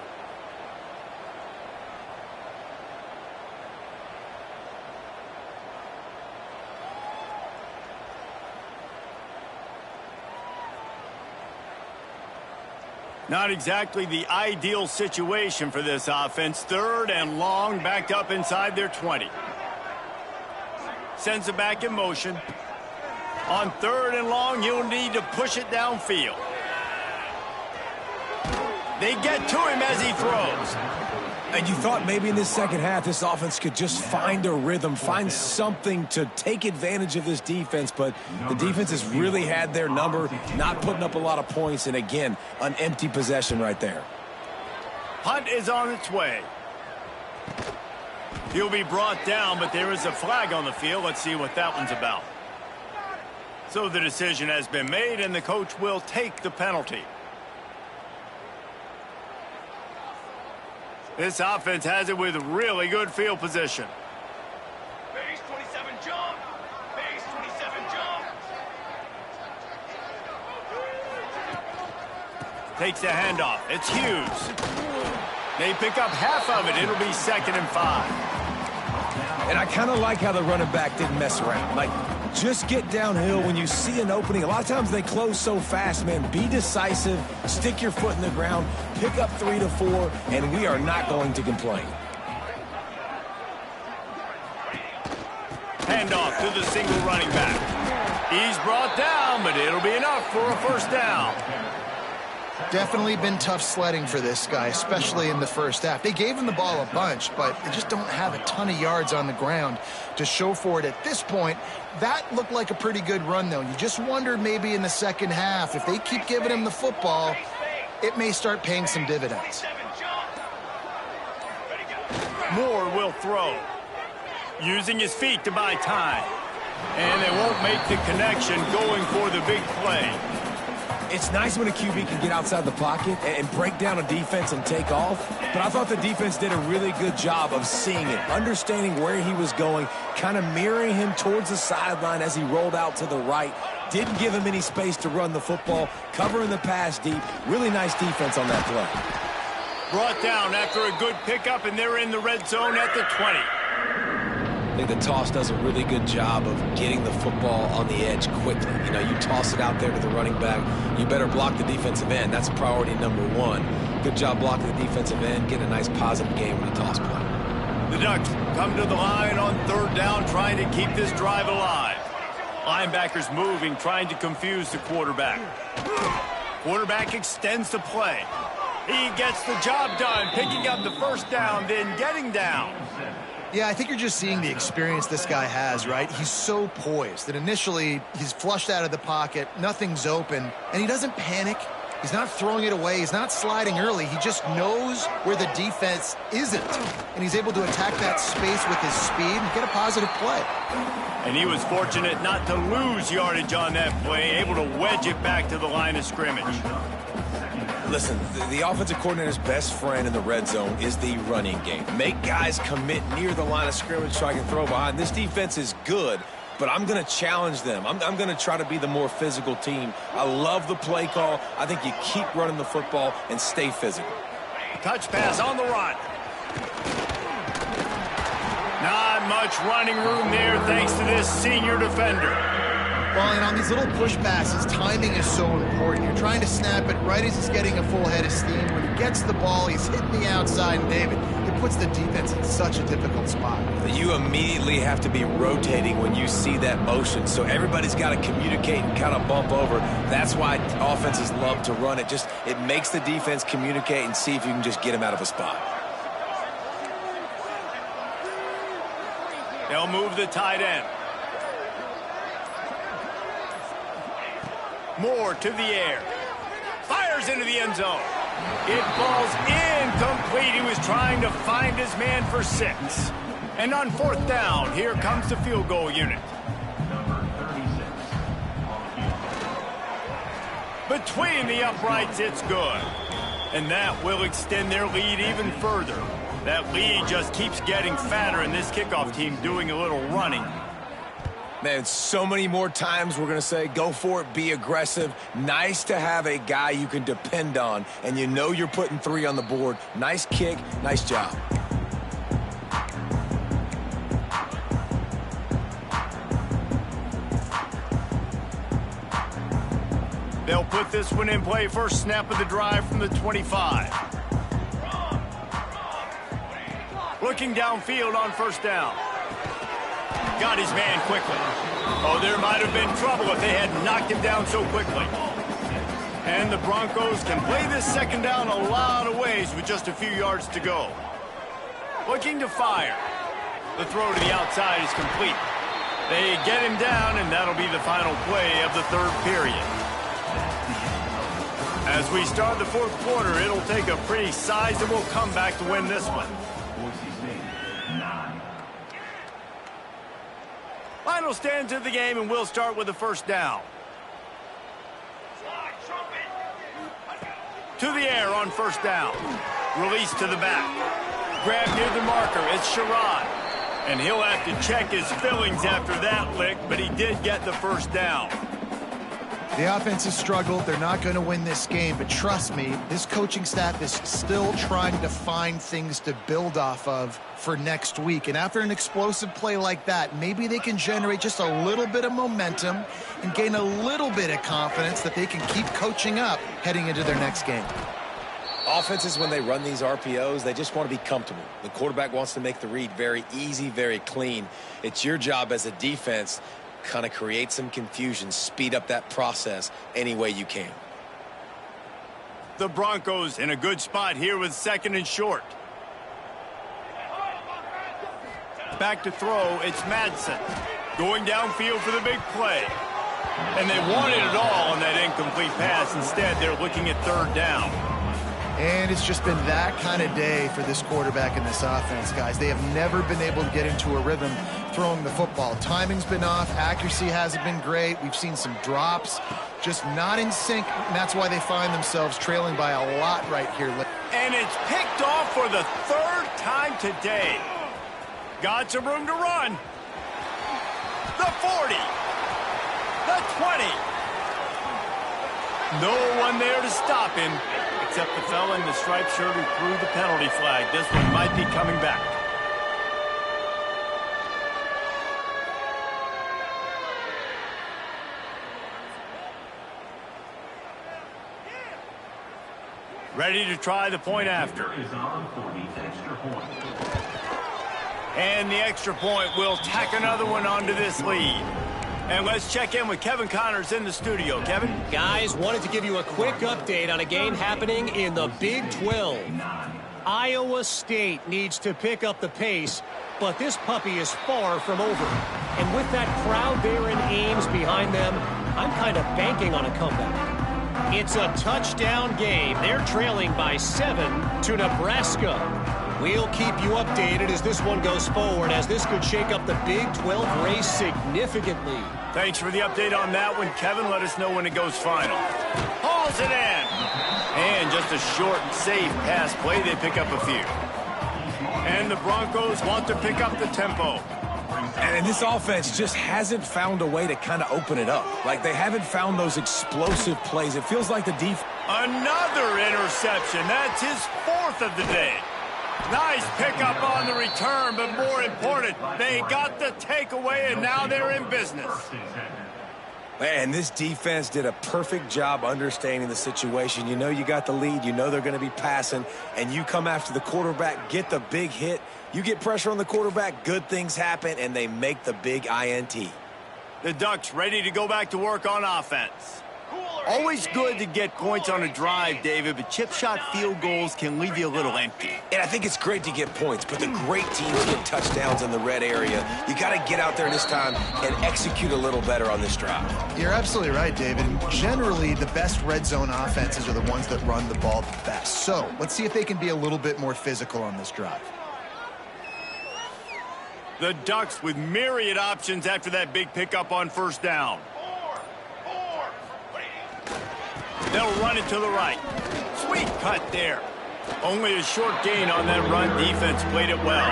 Not exactly the ideal situation for this offense. Third and long, backed up inside their 20. Sends it back in motion. On third and long, you'll need to push it downfield. They get to him as he throws. And you thought maybe in this second half this offense could just find a rhythm, find something to take advantage of this defense, but the defense has really had their number, not putting up a lot of points, and again, an empty possession right there. Punt is on its way. He'll be brought down, but there is a flag on the field. Let's see what that one's about. So the decision has been made, and the coach will take the penalty. This offense has it with really good field position. Base 27 jump. Base 27 jump. Takes the handoff. It's Hughes. They pick up half of it. It'll be 2nd and 5. And I kind of like how the running back didn't mess around. Like, just get downhill when you see an opening. A lot of times they close so fast, man. Be decisive, stick your foot in the ground, pick up 3 to 4, and we are not going to complain. Handoff to the single running back. He's brought down, but it'll be enough for a first down. Definitely been tough sledding for this guy, especially in the first half. They gave him the ball a bunch, but they just don't have a ton of yards on the ground to show for it at this point. That looked like a pretty good run, though. You just wondered maybe in the second half, if they keep giving him the football, it may start paying some dividends. Moore will throw. Using his feet to buy time. And they won't make the connection going for the big play. It's nice when a QB can get outside the pocket and break down a defense and take off, but I thought the defense did a really good job of seeing it, understanding where he was going, kind of mirroring him towards the sideline as he rolled out to the right. Didn't give him any space to run the football, covering the pass deep. Really nice defense on that play. Brought down after a good pickup, and they're in the red zone at the 20. I think the toss does a really good job of getting the football on the edge quickly. You know, you toss it out there to the running back, you better block the defensive end. That's priority number 1. Good job blocking the defensive end, get a nice positive game with the toss play. The Ducks come to the line on third down, trying to keep this drive alive. Linebackers moving, trying to confuse the quarterback. Quarterback extends the play. He gets the job done, picking up the first down, then getting down. Yeah, I think you're just seeing the experience this guy has, right? He's so poised that initially he's flushed out of the pocket, nothing's open, and he doesn't panic. He's not throwing it away. He's not sliding early. He just knows where the defense isn't, and he's able to attack that space with his speed and get a positive play. And he was fortunate not to lose yardage on that play, able to wedge it back to the line of scrimmage. Listen, the offensive coordinator's best friend in the red zone is the running game. Make guys commit near the line of scrimmage so I can throw behind. This defense is good, but I'm going to challenge them. I'm going to try to be the more physical team. I love the play call. I think you keep running the football and stay physical. Touch pass on the run. Not much running room there thanks to this senior defender. Well, and on these little push passes, timing is so important. You're trying to snap it right as he's getting a full head of steam. When he gets the ball, he's hitting the outside. And David, you puts the defense in such a difficult spot. You immediately have to be rotating when you see that motion, so everybody's got to communicate and kind of bump over. That's why offenses love to run it. It makes the defense communicate and see if you can just get him out of a spot. They'll move the tight end. Moore to the air. Fires into the end zone. It falls incomplete. He was trying to find his man for 6. And on 4th down, here comes the field goal unit. Between the uprights, it's good. And that will extend their lead even further. That lead just keeps getting fatter, and this kickoff team doing a little running. Man, so many more times we're going to say, go for it, be aggressive. Nice to have a guy you can depend on, and you know you're putting 3 on the board. Nice kick, nice job. They'll put this one in play. First snap of the drive from the 25. Looking downfield on 1st down. Got his man quickly. Oh, there might have been trouble if they had knocked him down so quickly. And the Broncos can play this 2nd down a lot of ways with just a few yards to go. Looking to fire. The throw to the outside is complete. They get him down, and that'll be the final play of the 3rd period. As we start the 4th quarter, it'll take a pretty sizable comeback to win this one. Final stands of the game, and we'll start with the 1st down. To the air on 1st down. Release to the back. Grab near the marker. It's Sherrod. And he'll have to check his fillings after that lick, but he did get the 1st down. The offense has struggled. They're not going to win this game, but trust me, this coaching staff is still trying to find things to build off of for next week. And after an explosive play like that, maybe they can generate just a little bit of momentum and gain a little bit of confidence that they can keep coaching up heading into their next game. Offenses, when they run these RPOs, they just want to be comfortable. The quarterback wants to make the read very easy, very clean. It's your job as a defense kind of create some confusion, speed up that process any way you can. The Broncos in a good spot here with 2nd and short. Back to throw, it's Madsen. Going downfield for the big play. And they wanted it all on that incomplete pass. Instead, they're looking at 3rd down. And it's just been that kind of day for this quarterback and this offense, guys. They have never been able to get into a rhythm throwing the football. Timing's been off. Accuracy hasn't been great. We've seen some drops. Just not in sync, and that's why they find themselves trailing by a lot right here. And it's picked off for the 3rd time today. Got some room to run. The 40. The 20. No one there to stop him, except the fella in the striped shirt who threw the penalty flag. This one might be coming back. Ready to try the point after. And the extra point will tack another one onto this lead. And let's check in with Kevin Connors in the studio. Kevin? Guys, wanted to give you a quick update on a game happening in the Big 12. Iowa State needs to pick up the pace, but this puppy is far from over. And with that crowd there in Ames behind them, I'm kind of banking on a comeback. It's a touchdown game. They're trailing by 7 to Nebraska. We'll keep you updated as this one goes forward, as this could shake up the Big 12 race significantly. Thanks for the update on that one, Kevin. Let us know when it goes final. Hauls it in. And just a short and safe pass play. They pick up a few. And the Broncos want to pick up the tempo. And this offense just hasn't found a way to kind of open it up. Like, they haven't found those explosive plays. It feels like the defense. Another interception. That's his 4th of the day. Nice pickup on the return, but more important, they got the takeaway, and now they're in business. And this defense did a perfect job understanding the situation. You know you got the lead. You know they're going to be passing. And you come after the quarterback, get the big hit. You get pressure on the quarterback, good things happen, and they make the big INT. The Ducks ready to go back to work on offense. Always good to get points on a drive, David, but chip shot field goals can leave you a little empty. And I think it's great to get points, but the great teams get touchdowns in the red area. You got to get out there this time and execute a little better on this drive. You're absolutely right, David. Generally, the best red zone offenses are the ones that run the ball the best. So let's see if they can be a little bit more physical on this drive. The Ducks with myriad options after that big pickup on first down. They'll run it to the right. Sweet cut there. Only a short gain on that run. Defense played it well.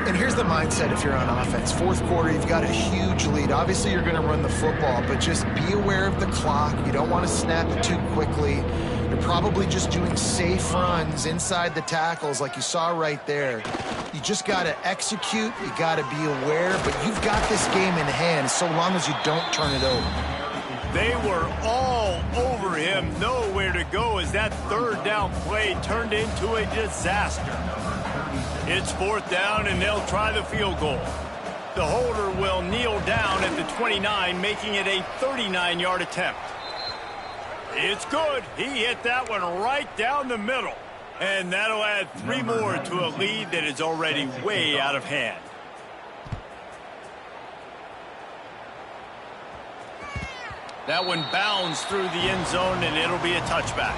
And here's the mindset if you're on offense. Fourth quarter, you've got a huge lead. Obviously, you're going to run the football, but just be aware of the clock. You don't want to snap it too quickly. You're probably just doing safe runs inside the tackles like you saw right there. You just got to execute. You got to be aware, but you've got this game in hand so long as you don't turn it over. They were all over him, nowhere to go as that third down play turned into a disaster. It's fourth down, and they'll try the field goal. The holder will kneel down at the 29, making it a 39-yard attempt. It's good. He hit that one right down the middle, and that'll add 3 more to a lead that is already way out of hand. That one bounds through the end zone, and it'll be a touchback.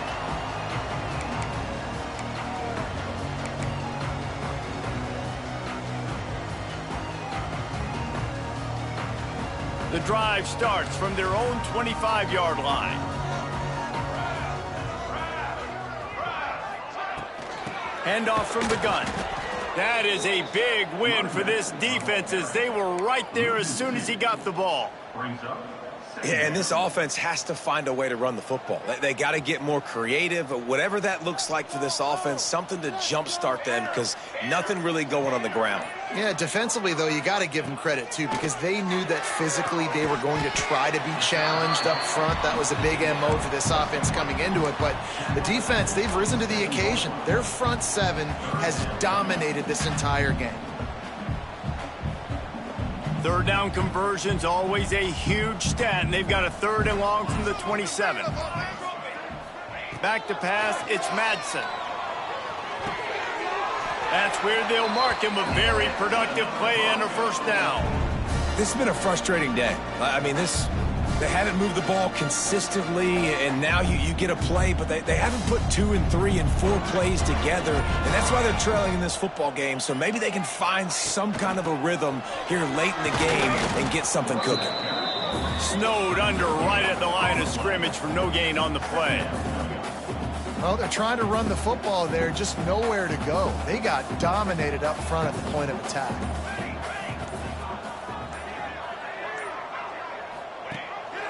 The drive starts from their own 25-yard line. Handoff from the gun. That is a big win for this defense as they were right there as soon as he got the ball. Yeah, and this offense has to find a way to run the football. They got to get more creative, whatever that looks like for this offense, something to jumpstart them because nothing really going on the ground. Yeah, defensively, though, you got to give them credit, too, because they knew that physically they were going to try to be challenged up front. That was a big MO for this offense coming into it. But the defense, they've risen to the occasion. Their front seven has dominated this entire game. Third down conversion's always a huge stat, and they've got a 3rd and long from the 27. Back to pass, it's Madsen. That's where they'll mark him. A very productive play and a first down. This has been a frustrating day. I mean, they haven't moved the ball consistently, and now you get a play, but they haven't put 2 and 3 and 4 plays together, and that's why they're trailing in this football game. So maybe they can find some kind of a rhythm here late in the game and get something cooking. Snowed under right at the line of scrimmage for no gain on the play. Well, they're trying to run the football there, just nowhere to go. They got dominated up front at the point of attack.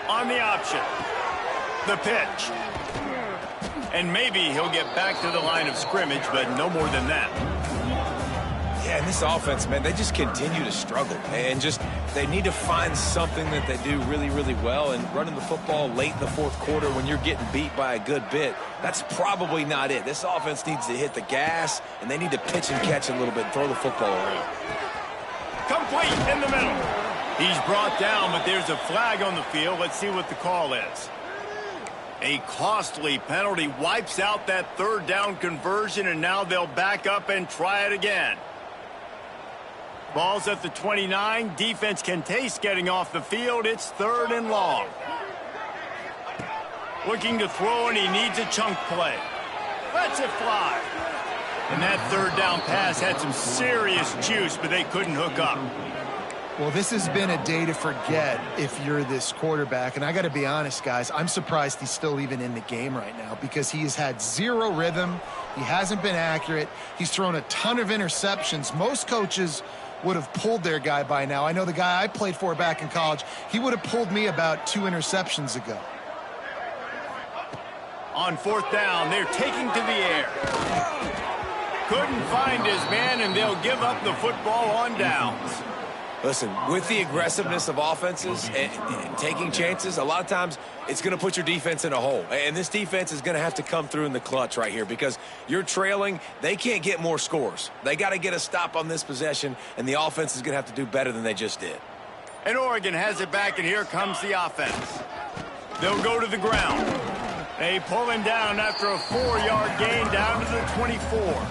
On the option, the pitch. And maybe he'll get back to the line of scrimmage, but no more than that. Yeah, and this offense, man, they just continue to struggle. And they need to find something that they do really, really well. And running the football late in the fourth quarter when you're getting beat by a good bit, that's probably not it. This offense needs to hit the gas, and they need to pitch and catch a little bit and throw the football around. Complete in the middle. He's brought down, but there's a flag on the field. Let's see what the call is. A costly penalty wipes out that 3rd down conversion, and now they'll back up and try it again. Ball's at the 29. Defense can taste getting off the field. It's 3rd and long. Looking to throw, and he needs a chunk play. Lets it fly. And that 3rd down pass had some serious juice, but they couldn't hook up. Well, this has been a day to forget if you're this quarterback. And I got to be honest, guys, I'm surprised he's still even in the game right now because he has had 0 rhythm. He hasn't been accurate. He's thrown a ton of interceptions. Most coaches would have pulled their guy by now. I know the guy I played for back in college, he would have pulled me about 2 interceptions ago. On 4th down, they're taking to the air. Couldn't find his man, and they'll give up the football on downs. Listen, with the aggressiveness of offenses and taking chances, a lot of times it's going to put your defense in a hole. And this defense is going to have to come through in the clutch right here because you're trailing. They can't get more scores. They got to get a stop on this possession, and the offense is going to have to do better than they just did. And Oregon has it back, and here comes the offense. They'll go to the ground. They pull him down after a 4-yard gain down to the 24.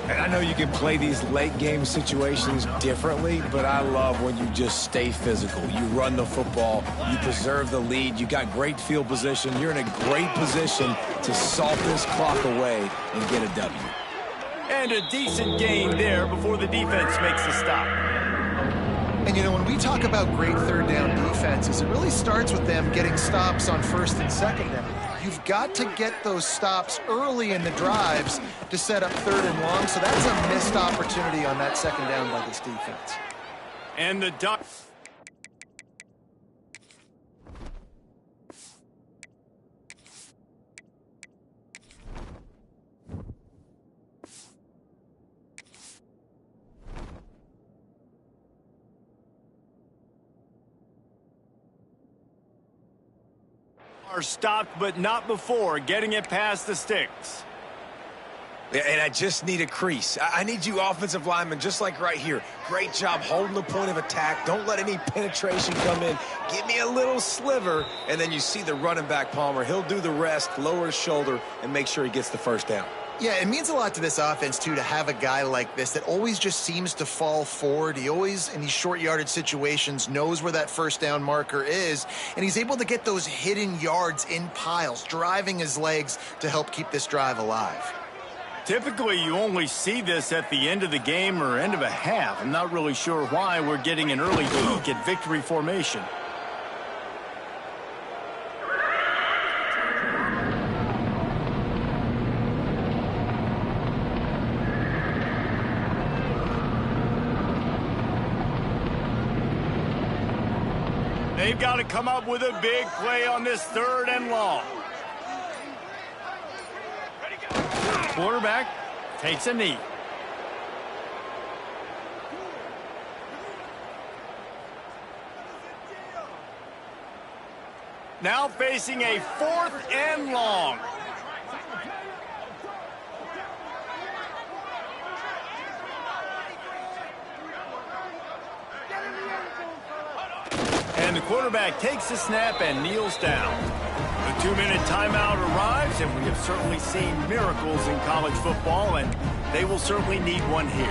And I know you can play these late-game situations differently, but I love when you just stay physical. You run the football. You preserve the lead. You got great field position. You're in a great position to salt this clock away and get a W. And a decent gain there before the defense makes a stop. And, you know, when we talk about great third down defenses, it really starts with them getting stops on first and second down. You've got to get those stops early in the drives to set up third and long, so that's a missed opportunity on that second down by this defense. And the duck. Are stopped, but not before getting it past the sticks. Yeah, and I just need a crease. I need you offensive linemen, just like right here. Great job holding the point of attack. Don't let any penetration come in. Give me a little sliver, and then you see the running back, Palmer. He'll do the rest, lower his shoulder, and make sure he gets the first down. Yeah, it means a lot to this offense, too, to have a guy like this that always just seems to fall forward. He always, in these short yardage situations, knows where that first down marker is, and he's able to get those hidden yards in piles, driving his legs to help keep this drive alive. Typically, you only see this at the end of the game or end of a half. I'm not really sure why we're getting an early peek at victory formation. They've got to come up with a big play on this third and long. Quarterback takes a knee. Now facing a 4th and long. And the quarterback takes the snap and kneels down. The 2-minute timeout arrives, and we have certainly seen miracles in college football, and they will certainly need one here.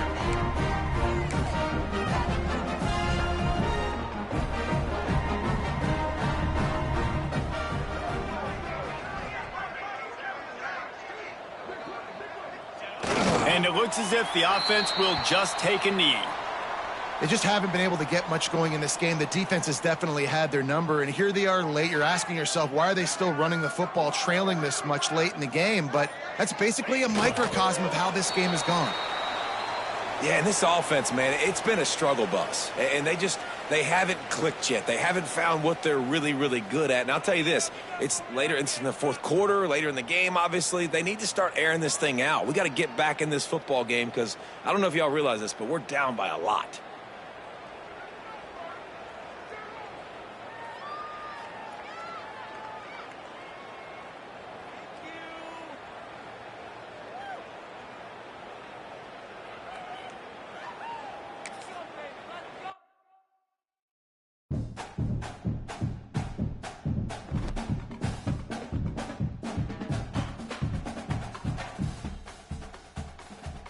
And it looks as if the offense will just take a knee. They just haven't been able to get much going in this game. The defense has definitely had their number, and here they are late. You're asking yourself, why are they still running the football, trailing this much late in the game? But that's basically a microcosm of how this game has gone. Yeah, and this offense, man, it's been a struggle bus. And they haven't clicked yet. They haven't found what they're really, really good at. And I'll tell you this, it's in the fourth quarter, later in the game, obviously. They need to start airing this thing out. We got to get back in this football game because I don't know if y'all realize this, but we're down by a lot.